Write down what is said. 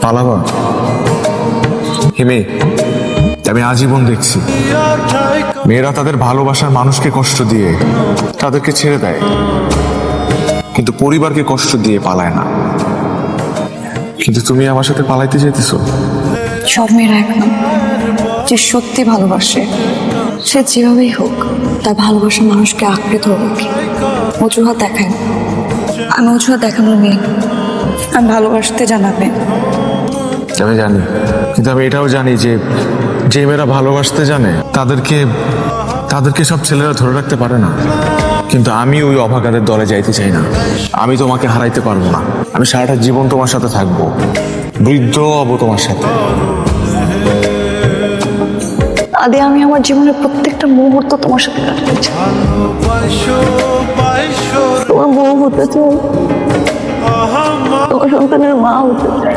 পালাবা? হিমি, আমি আজীবন দেখছি মেয়েরা তাদের ভালোবাসার মানুষকে কষ্ট দিয়ে তাদেরকে ছেড়ে দেয়, কিন্তু পরিবারকে কষ্ট দিয়ে পালায় না। কিন্তু তুমি আমার সাথে পালাইতে চাইতেছো। সব মেয়েরা এক না, যে সত্যি ভালোবাসে সে যেভাবেই হোক তার ভালোবাসার মানুষকে আঁকড়ে ধরবে। কি অজুহাত দেখায় না। আমি অজুহাত দেখানোর মেয়ে না। আমি ভালোবাসতে জানাবে। আমি জানি, কিন্তু আমি এটাও জানি যে যে মেয়েরা ভালোবাসতে জানে তাদেরকে সব ছেলেরা ধরে রাখতে পারে না। কিন্তু আমি ওই অভাগাদের দলে যাইতে চাই না। আমি তোমাকে হারাইতে পারবো না। আমি সারাটা জীবন তোমার সাথে থাকবো, বৃদ্ধ হব তোমার সাথে। আদি, আমি আমার জীবনের প্রত্যেকটা মুহূর্ত তোমার সাথে কাটাতে চাই। তোমার বউ হতে চাই, তোমার সন্তানের মা হতে চাই।